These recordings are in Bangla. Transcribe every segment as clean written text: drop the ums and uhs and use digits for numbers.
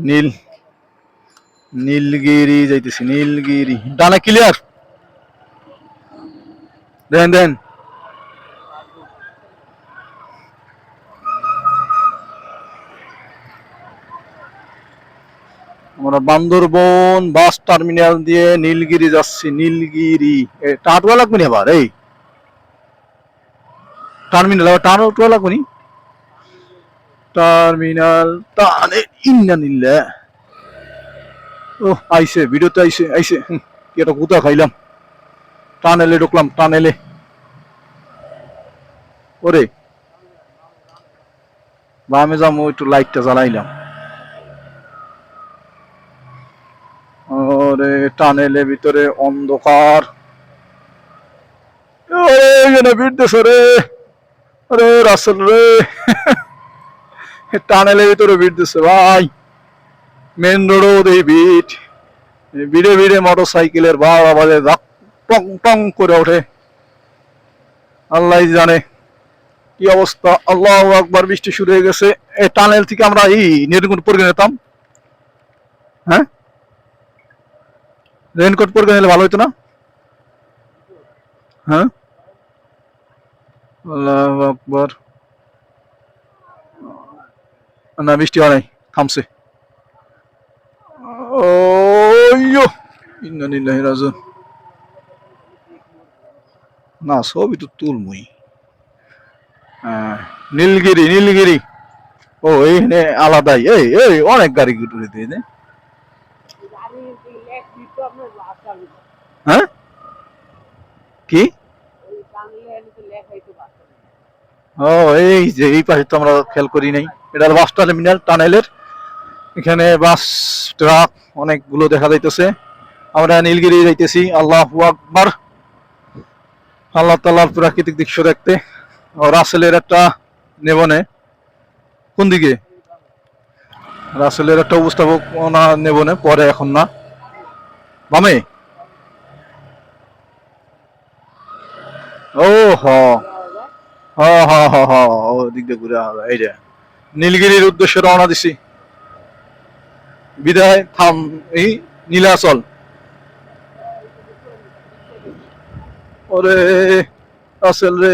নীল নীলগিরি যাইতেছি, নীলগিরি ডানা ক্লিয়ার। দেন দেন আমরা বান্দরবন বাস টার্মিনাল দিয়ে নীলগিরি যাচ্ছি। নীলগিরি টাটওয়া লাগবে নি আবার? এই টার্মিনাল আবার টান উঠওয়া লাগবে নি? টার্মিনাল টানে ইন্না নিল্লা। ও আইসে, ভিডিওতে আইসে আইসে। কি একটা গুতা খাইলাম। টানেলে ঢুকলাম, টানেলে। ওরে বামে যাবো, একটু লাইটটা জ্বালাইলাম। ওরে টানেলে ভিতরে অন্ধকার। এখানে ভিড় দেশ রে। আরে রাসেল রে। টানেলের ভিতরে ভিড় দিচ্ছে ভাই। মেন রোডও দেই ভিড়। ভিড়ে ভিড়ে মোটর সাইকেলের ভাড় আওয়াজে টং টং করে ওঠে। আল্লাহ জানে কি অবস্থা। আল্লাহু আকবার, বৃষ্টি শুরু হয়ে গেছে। এই টানেল থেকে আমরা এই নেটগুন পরে নিতাম। হ্যাঁ, রেনকোট পরে নিলে ভালো হতো না? হ্যাঁ, আল্লাহু আকবার। না, বৃষ্টি হয় নাই, থামছে। ও ইন্না লিল্লাহি রাজিউন। না, ছবি তো তুলমুই। হ্যাঁ, নীলগিরি নীলগিরি। ও এইখানে আলাদাই। এই এই অনেক গাড়ি ঘুরে দিয়ে। হ্যাঁ, কি? ও এই যে এই পাশে তো আমরা খেয়াল করি নাই। এটা বাস টার্মিনাল টানেলের। এখানে বাস ট্রাক অনেকগুলো দেখা যাইতেছে। আমরা নীলগিরি যাইতেছি। আল্লাহু আকবার। আল্লাহ তাআলার প্রাকৃতিক দৃশ্য দেখতে। ও রাসেলের একটা নেবনে। কোন দিকে? রাসেলের একটা উপস্থাপনা নেবনে পরে, এখন না। বামে? ও হ হ হ হ হ, ও দিক দিয়ে ঘুরে এই যে নীলগিরির উদ্দেশ্যে রওনা দিছি। বিদায় থাম এই নীলাচল। ওরে রাসেল রে,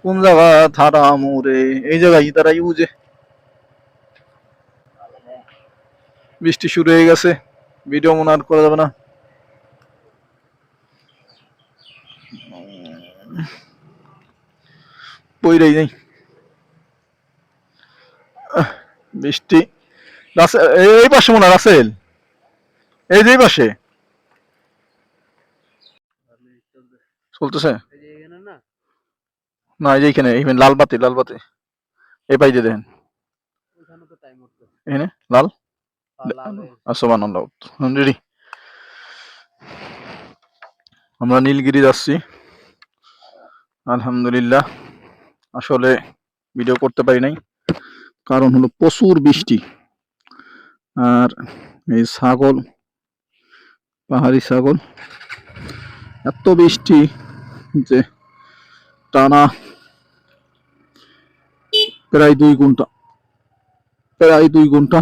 কোন জায়গা থারামু রে? এই জায়গায় তারাই বুঝে। বৃষ্টি শুরু হয়ে গেছে, ভিডিও মনে আর করা যাবে না। বইরাই নেই বৃষ্টি। রাসেল এই পাশে মনে হয় রাসেল, এই যে পাশে চলতেছে। না, এই যে এখানে এইখানে লালবাতি লালবাতি এই পাই দিয়ে দেখেন। এখানে লাল। সুবহানাল্লাহ। রেডি। আমরা নীলগিরি যাচ্ছি। আলহামদুলিল্লাহ। আসলে ভিডিও করতে পারি নাই, কারণ হলো প্রচুর বৃষ্টি। আর এই ছাগল, পাহাড়ি ছাগল, এত বৃষ্টি যে টানা প্রায় 2 ঘন্টা, প্রায় 2 ঘন্টা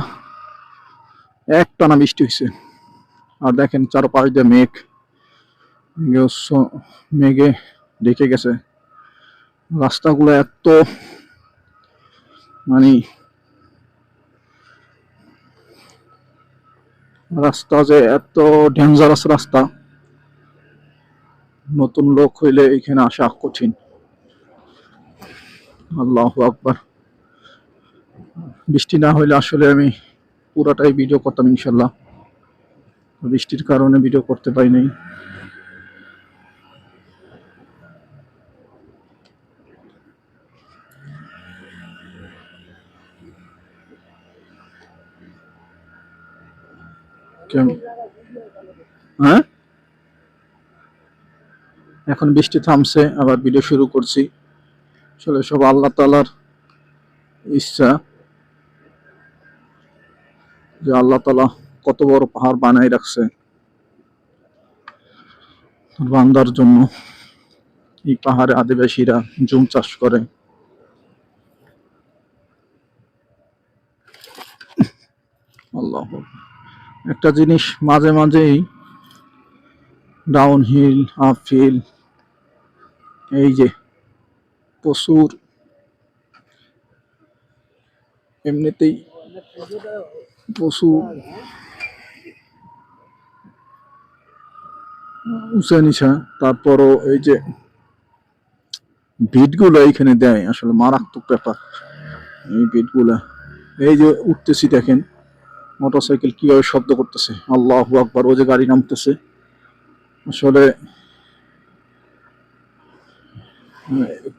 এক টানা বৃষ্টি হয়েছে। আর দেখেন চারপাশ দিয়ে মেঘ, মেঘে ঢেকে গেছে। রাস্তাগুলো এত মানে রাস্তা যে এত ডেঞ্জারাস রাস্তা, নতুন লোক হইলে এখানে আসা কঠিন। আল্লাহু আকবার। বৃষ্টি না হইলে আসলে আমি পুরাটাই ভিডিও করতাম ইনশাল্লাহ। বৃষ্টির কারণে ভিডিও করতে পারি নাই। হ্যাঁ, এখন বৃষ্টি থামছে, আবার ভিডিও শুরু করছি। আসলে সব আল্লাহ তাআলার ইচ্ছা, যে আল্লাহ তাআলা কত বড় পাহাড় বানাই রাখছে বান্দার জন্য। এই পাহাড়ে আদিবাসীরা জুম চাষ করে। আল্লাহ, একটা জিনিস মাঝে মাঝেই ডাউন হিল আপ হিল, এই যে প্রচুর এমনিতেই প্রচুর উঁচা নিচা, তারপরও এই যে ভিটগুলো এইখানে দেয় আসলে মারাত্মক ব্যাপার। এই ভিটগুলা, এই যে উঠতেছি দেখেন মোটরসাইকেল কিভাবে শব্দ করতেছে, আল্লাহু আকবার। ও যে গাড়ি নামতেছে, আসলে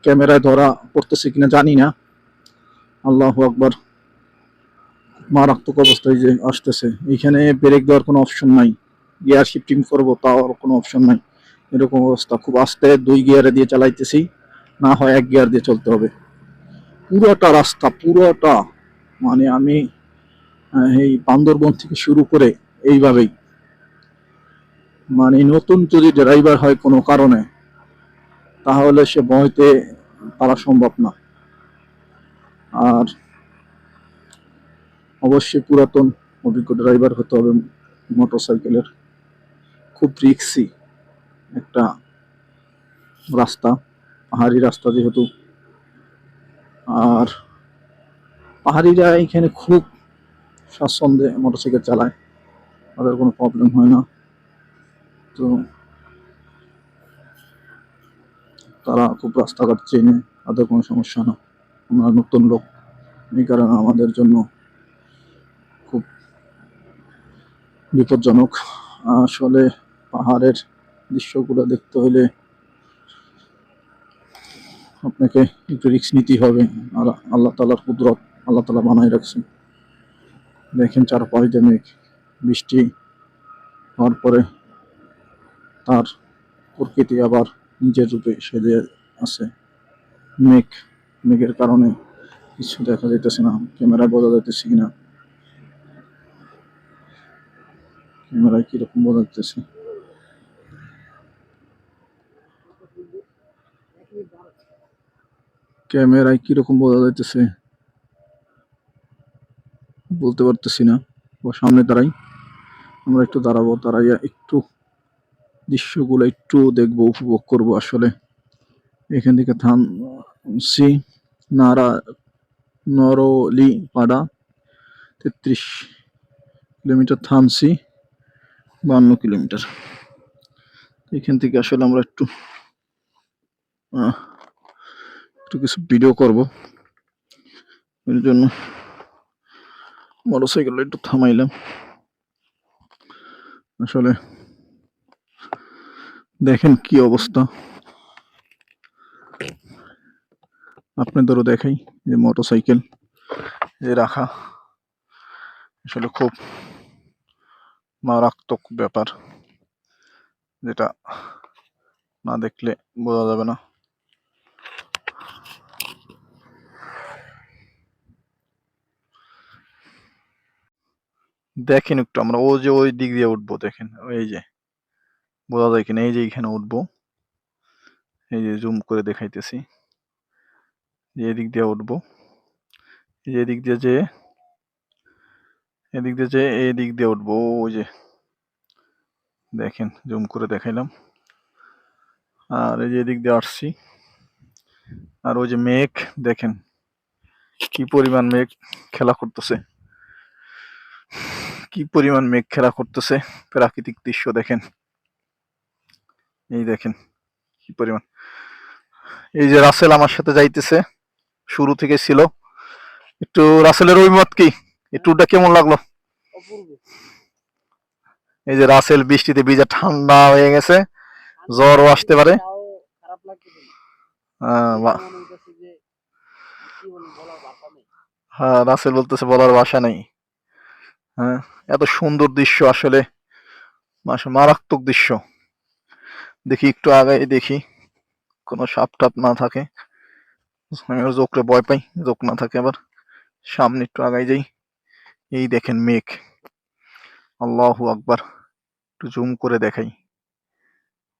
ক্যামেরায় ধরা পড়তেছে কিনা জানি না। আল্লাহু আকবার, মারাত্মক অবস্থায় যে আসতেছে। এইখানে ব্রেক দেওয়ার কোনো অপশন নাই, গিয়ার শিফটিং করবো তাও কোনো অপশন নাই, এরকম অবস্থা। খুব আস্তে 2 গিয়ারে দিয়ে চালাইতেছি, না হয় 1 গিয়ার দিয়ে চলতে হবে। পুরোটা রাস্তা পুরোটা, মানে আমি এই বান্দরবন থেকে শুরু করে এইভাবেই, মানে নতুন যদি ড্রাইভার হয় কোনো কারণে, তাহলে সে বইতে পারা সম্ভব না। আর অবশ্যই পুরাতন অভিজ্ঞ ড্রাইভার হতে হবে মোটরসাইকেলের। খুব রিক্সি একটা রাস্তা, পাহাড়ি রাস্তা যেহেতু। আর পাহাড়িরা এখানে খুব স্বাচ্ছন্দ্যে মোটরসাইকেল চালায়, তাদের কোনো প্রবলেম হয় না। তো তারা খুব রাস্তাঘাট চেনে, তাদের কোনো সমস্যা না। আমরা নতুন লোক, এই কারণে আমাদের জন্য খুব বিপজ্জনক। আসলে পাহাড়ের দৃশ্যগুলো দেখতে হলে আপনাকে একটু রিস্ক নিতেই হবে। আর আল্লাহ তাআলার কুদরত, আল্লাহ তাআলা বানায় রাখছেন। দেখেন চারপাশ দিয়ে মেঘ, বৃষ্টি হওয়ার পরে তার প্রকৃতি আবার নিজের রূপে সেজে আছে। মেঘ, মেঘের কারণে কিছু দেখা যাইতেছে না, ক্যামেরায় বোঝা যাইতেছে কিনা, ক্যামেরায় কিরকম বোঝা যাইতেছে। ক্যামেরায় কিরকম বোঝা যাইতেছে বলতে পারতেছি না। ও সামনে দাঁড়াই, আমরা একটু দাঁড়াবো, দাঁড়াইয়া একটু দৃশ্যগুলো একটু দেখবো, উপভোগ করব। আসলে এখান থেকে থামছি নারা নরলিপাড়া 33 কিলোমিটার, থামছি 52 কিলোমিটার। এখান থেকে আসলে আমরা একটু একটু কিছু ভিডিও করব, এর জন্য মোটরসাইকেল একটু থামাইলাম। আসলে দেখেন কি অবস্থা, আপনাদেরও দেখাই যে মোটরসাইকেল যে রাখা, আসলে খুব মারাত্মক ব্যাপার, যেটা না দেখলে বোঝা যাবে না। দেখেন একটু, আমরা ও যে ওই দিক দিয়ে উঠবো, দেখেন এই যে বোঝা যায় কিনা, এই যে এখানে উঠবো, এই যে জুম করে দেখাইতেছি, যে এদিক দিয়ে উঠবো, এই যে এদিক দিয়ে যে এদিক দিয়ে যে এদিক দিয়ে উঠবো, ওই যে দেখেন জুম করে দেখাইলাম। আর এই যে এদিক দিয়ে আসছি, আর ওই যে মেঘ দেখেন কি পরিমাণ মেঘ খেলা করতেছে, কি পরিমাণ মেঘ খেলা করতেছে। প্রাকৃতিক দৃশ্য দেখেন, এই দেখেন কি পরিমাণ। এই যে রাসেল আমার সাথে যাইতেছে, শুরু থেকে ছিল। একটু রাসেলের অভিমত কি, এই ট্যুরটা কেমন লাগলো? এই যে রাসেল বৃষ্টিতে ভিজা ঠান্ডা হয়ে গেছে, জ্বরও আসতে পারে। হ্যাঁ, রাসেল বলতেছে বলার ভাষা নেই। হ্যাঁ, এত সুন্দর দৃশ্য, আসলে মারাত্মক দৃশ্য। দেখি একটু আগে দেখি কোনো সাপ টাপ না থাকে, আমি জোকরে ভয় পাই, জোক না থাকে আবার। সামনে একটু আগাই যাই, এই দেখেন মেঘ, আল্লাহু আকবার। একটু জুম করে দেখাই,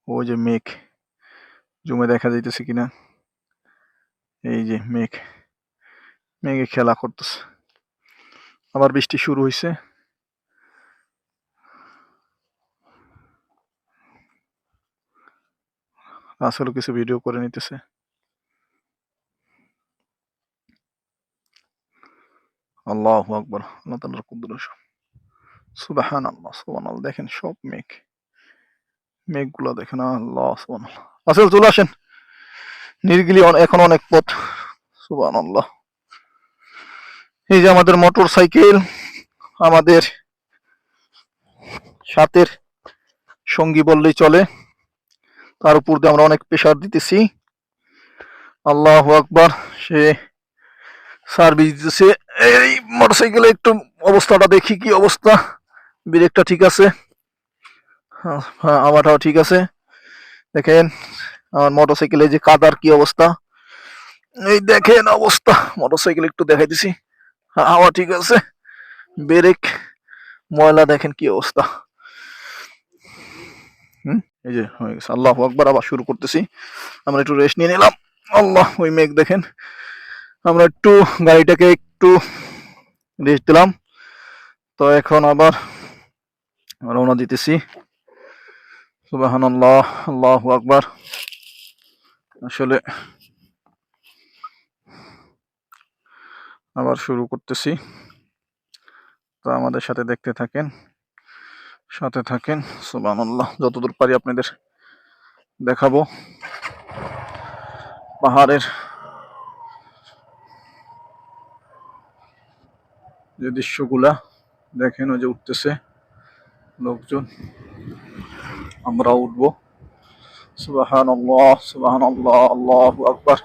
ওই যে মেঘ, জুমে দেখা যাইতেছে কিনা, এই যে মেঘ, মেঘে খেলা করতেছে। আবার বৃষ্টি শুরু হয়েছে, রাসেলও কিছু ভিডিও করে নিতেছে। আল্লাহু আকবার, আল্লাহ তাআলার কুদরত। সুবহানাল্লাহ, সুবহানাল্লাহ। দেখেন সব মেঘগুলো দেখেন, আল্লাহ সুবহানাল্লাহ। রাসেল চলে আসেন, নির্গিলি এখন অনেক পথ। সুবহানাল্লাহ। এই যে আমাদের মোটর সাইকেল, আমাদের সাথের সঙ্গী বললেই চলে, তার উপর দিয়ে আমরা অনেক প্রেসার দিতেছি। আল্লাহু আকবার। সে সার্ভিস দিতেছে। এই মোটরসাইকেলে একটু অবস্থাটা দেখি, কি অবস্থা। ব্রেকটা ঠিক আছে, হ্যাঁ, হাওয়াটাও ঠিক আছে। দেখেন আমার মোটরসাইকেলে যে কাদার কি অবস্থা, এই দেখেন অবস্থা। মোটরসাইকেল একটু দেখাই দিছি, হাওয়া ঠিক আছে, ব্রেক ময়লা, দেখেন কি অবস্থা। এই যে হয়ে গেছে। আল্লাহু আকবার। আবার শুরু করতেছি। আমরা একটু রেস্ট নিয়ে নিলাম। আল্লাহ, ওই মেঘ দেখেন। আমরা একটু গাড়িটাকে একটু রেস্ট দিলাম, তো এখন আবার রওনা দিতেছি। সুবহানাল্লাহ, আল্লাহু আকবার। আসলে আবার শুরু করতেছি, তো আমাদের সাথে দেখতে থাকেন, সাথে থাকেন। সুবহানাল্লাহ, যতদূর পারি আপনাদের দেখাবো পাহাড়ের যে দৃশ্যগুলা। দেখেন ওই যে উঠতেছে লোকজন, আমরা উঠবো। সুবহানাল্লাহ, সুবহানাল্লাহ, আল্লাহু আকবার।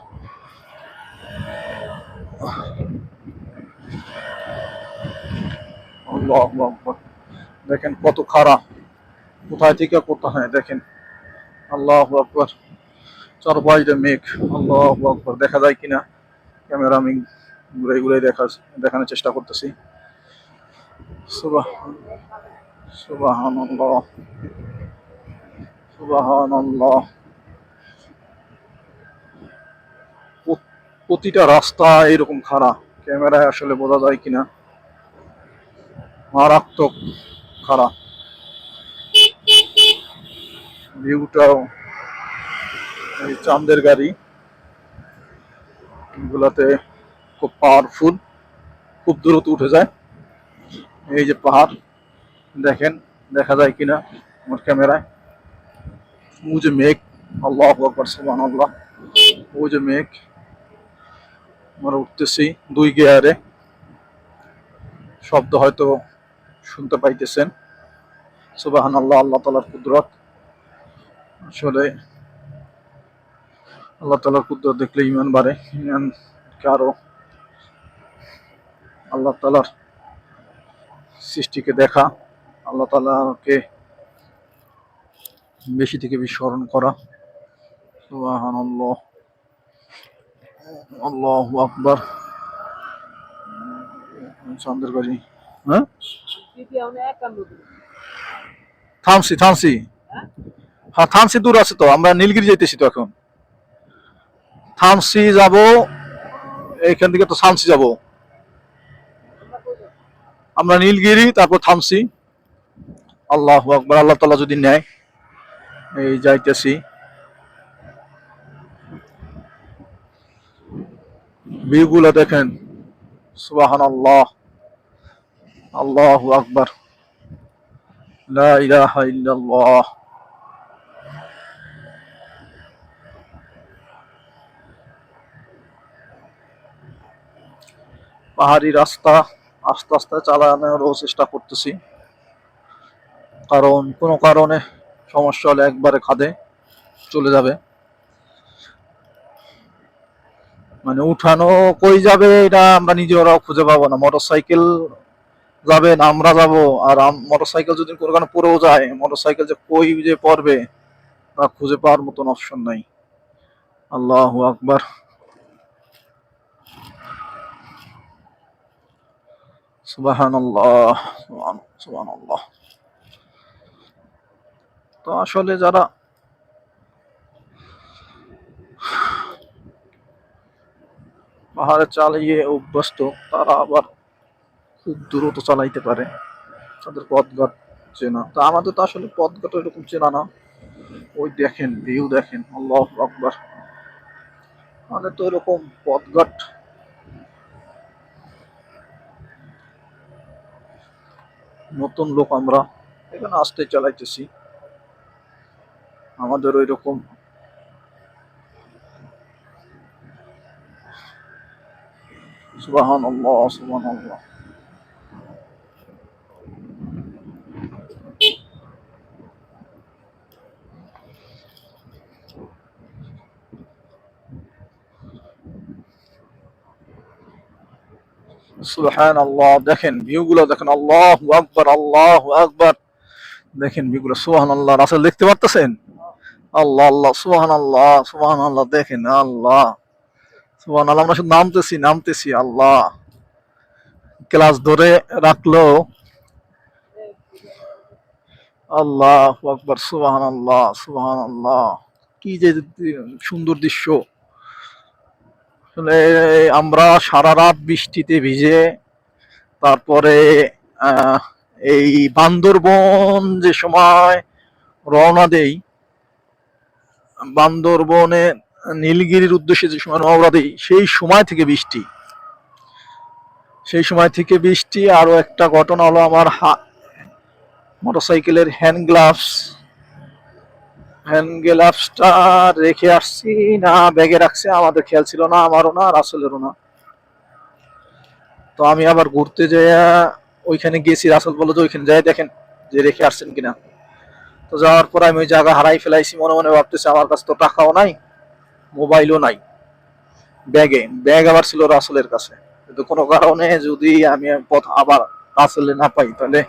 আল্লাহু আকবার। দেখেন কত খাড়া, কোথায় থেকে কোথায় দেখেন। আল্লাহু আকবার। চারপাশে মেঘ। আল্লাহু আকবার। দেখা যায় কিনা ক্যামেরা আমি ঘুরে ঘুরে দেখানোর চেষ্টা করতেছি। সুবাহ সুবহানাল্লাহ, সুবহানাল্লাহ। প্রতিটা রাস্তা এরকম খাড়া, ক্যামেরায় আসলে বোঝা যায় কিনা, মারাত্মক খাড়া। ভিউটাও, এই চাঁদের গাড়ি গুলাতে খুব পাওয়ারফুল, খুব দ্রুত উঠে যায়। এই যে পাহাড়, দেখেন দেখা যায় কিনা আমার ক্যামেরায়। ও যে মেঘ, আল্লাহু আকবার, সুবহানাল্লাহ। ও যে মেঘ, আমরা উঠতেছি 2 গিয়ারে। শব্দ হয়তো শুনতে পাইতেছেন। সুবহানাল্লাহ, আল্লাহ তাআলার কুদরত। আসলে আল্লাহ তাআলার কুদরত দেখলে ঈমান বাড়ে, ঈমানকে আরো আল্লাহ তাআলার সৃষ্টিকে দেখা, আল্লাহ তাআলাকে বেশি থেকে বেশি স্মরণ করা। সুবহানাল্লাহ, আল্লাহু আকবার। চাঁদের গাড়ি, হ্যাঁ থামছি থামছি, হ্যাঁ থামছি, দূর আছে তো, আমরা নীলগিরি যাইতেছি তো এখন। থামসি যাব, এইখান থেকে তো থামসি যাব, আমরা নীলগিরি তারপর থামসি। আল্লাহু আকবার। আল্লাহ তাআলা যদি নেয়, এই যাইতেছি। ভিউগুলো দেখেন। সুবহানাল্লাহ, আল্লাহু আকবার, লা ইলাহা ইল্লাল্লাহ। পাহাড়ি রাস্তা আস্তে আস্তে চালানোরও চেষ্টা করতেছি, কারণ কোনো কারণে সমস্যা হলে একবারে খাদে চলে যাবে। মানে উঠানো কই যাবে এটা আমরা নিজেরাও খুঁজে পাবো না। মোটরসাইকেল যাবে না আমরা যাব, আর মোটরসাইকেল যদি কোনো কারণে পড়েও যায়, মোটরসাইকেল যে কই যে পড়বে তা খুঁজে পাওয়ার মতন অপশন নাই। আল্লাহু আকবার, সুবহানাল্লাহ, সুবহানাল্লাহ। তো আসলে যারা পাহাড়ে চালিয়ে অভ্যস্ত, তারা আবার খুব দ্রুত চালাইতে পারে, তাদের পথঘাট চেনা। তা আমাদের তো আসলে পথঘাট এরকম চেনা না, ওই দেখেন ভিউ দেখেন, আল্লাহু আকবার। আমাদের তো এরকম পথঘাট, নতুন লোক আমরা, এখানে আসতে চালাইতেছি, আমাদের ওই রকম। সুবহানাল্লাহ, সুবহানাল্লাহ। সুবহানাল্লাহ, দেখেন ভিউ গুলো দেখেন, আল্লাহু আকবার, আল্লাহু আকবার। দেখেন ভিউ গুলো, সুবহানাল্লাহ। রাসূল দেখতে পারতেছেন? আল্লাহ আল্লাহ, সুবহানাল্লাহ, সুবহানাল্লাহ। দেখেন আল্লাহ, সুবহানাল্লাহ। আমরা শুধু নামতেছি নামতেছি, আল্লাহ। ক্লাস ধরে রাখলো। আল্লাহু আকবার, সুবহানাল্লাহ, সুবহানাল্লাহ। কি যে সুন্দর দৃশ্য। আসলে আমরা সারা রাত বৃষ্টিতে ভিজে, তারপরে আহ, এই বান্দরবন যে সময় রওনা দেই, বান্দরবনে নীলগিরির উদ্দেশ্যে যে সময় রওনা দেই, সেই সময় থেকে বৃষ্টি। আরো একটা ঘটনা হলো, আমার মোটরসাইকেলের হ্যান্ড গ্লাভসটা রেখে আসছি না ব্যাগে রাখছে, আমাদের খেয়াল ছিল না, আমারও না, রাসেলেরও না। তো আমি আবার ঘুরতে যেয়ে ওইখানে গেছি, রাসেল বললো যে ওইখানে যাই দেখেন যে রেখে আসছেন কিনা। তো যাওয়ার পর আমি ওই জায়গা হারাই ফেলাইছি, মনে মনে ভাবতেছি আমার কাছে তো টাকাও নাই, মোবাইলও নাই, ব্যাগ আবার ছিল রাসেলের কাছে। কিন্তু কোনো কারণে যদি আমি পথ আবার রাসেলে না পাই, তাহলে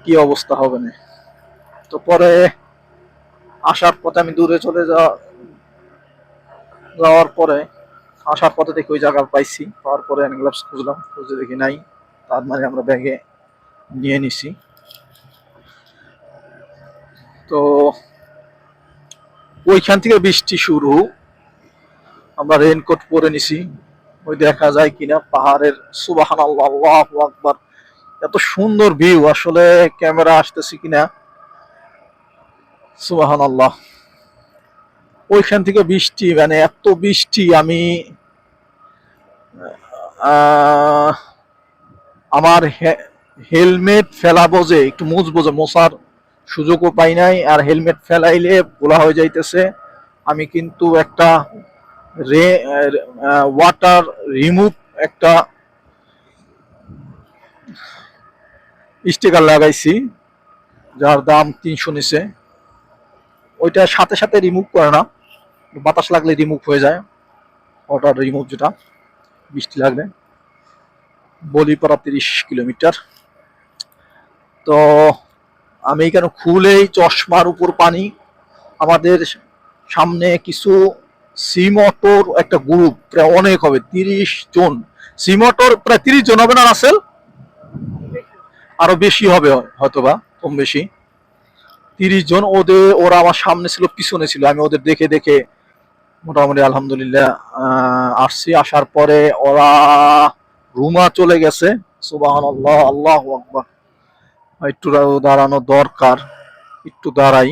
কি অবস্থা হবে না। তো পরে আসার পথে আমি দূরে যাওয়ার পরে আসার পথে দেখি ওই জায়গা পাইছি, পাওয়ার পরে হ্যান্ড গ্লাভস খুঁজলাম, খুঁজে দেখি নাই। তার মানে আমরা ব্যাগে নিয়ে নিছি। তো ওইখান থেকে বৃষ্টি শুরু, আমরা রেইনকোট পরে নিছি। ওই দেখা যায় কিনা পাহাড়ের, সুবহানাল্লাহ, আল্লাহু আকবার। এত সুন্দর ভিউ, আসলে ক্যামেরা আসতেছে কিনা, সুবহানাল্লাহ। ওইখান থেকে বৃষ্টি, মানে এত বৃষ্টি, আমি আহ, আমার হেলমেট ফেলাবো যে একটু মুছবো, যে মোছার সুযোগও পাই নাই, আর হেলমেট ফেলাইলে ভোলা হয়ে যাইতেছে। আমি কিন্তু একটা ওয়াটার রিমুভ একটা স্টিকার লাগাইছি, যার দাম 300 নিছে। ওইটা সাথে সাথে রিমুভ করে না, বাতাস লাগলে রিমুভ হয়ে যায়, ওয়াটার রিমুভ যেটা, বৃষ্টি লাগলে। বলিপাড়া 30 কিলোমিটার। তো আমি এখানে খুলেই চশমার উপর পানি। আমাদের সামনে কিছু সি মোটর একটা গ্রুপ, প্রায় অনেক হবে, 30 জন। সি মোটর প্রায় 30 জন হবে না রাসেল? আরো বেশি হবে হয়তোবা, কম বেশি। 30 জন। ওরা আমার সামনে ছিল, পিছনে ছিল, আমি ওদের দেখে দেখে মোটামুটি আলহামদুলিল্লাহ আসছি। আসার পরে ওরা রুমা চলে গেছে, সুবহানাল্লাহ, আল্লাহু আকবার। একটু দাঁড়ানো দরকার, একটু দাঁড়াই।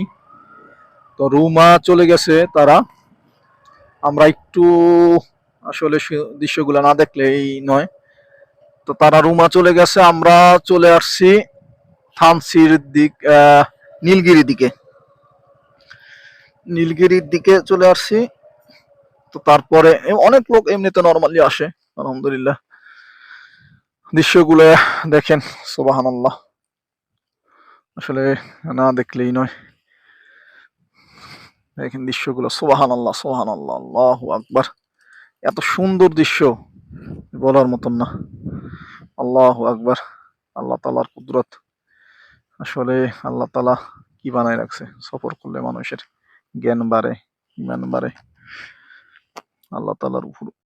তো রুমা চলে গেছে তারা। আমরা একটু, আসলে দৃশ্যগুলো না দেখলেই নয়। তো তারা রুমা চলে গেছে, আমরা চলে আসছি থানসির দিক, নীলগিরির দিকে, চলে আসছি। তো তারপরে অনেক লোক এমনিতে নর্মালি আসে, আলহামদুলিল্লাহ। দৃশ্যগুলো দেখেন, সুবহানাল্লাহ। আসলে না দেখলেই নয়। দেখেন দৃশ্যগুলো, সুবহানাল্লাহ, সুবহানাল্লাহ, আল্লাহু আকবার। এত সুন্দর দৃশ্য, বলার মতন না। আল্লাহু আকবার। আল্লাহ তাআলার কুদরত। আসলে আল্লাহ তাআলা কি বানায় রাখছে, সফর করলে মানুষের জ্ঞান বাড়ে, ইমান বাড়ে। আল্লাহ তাআলার উপর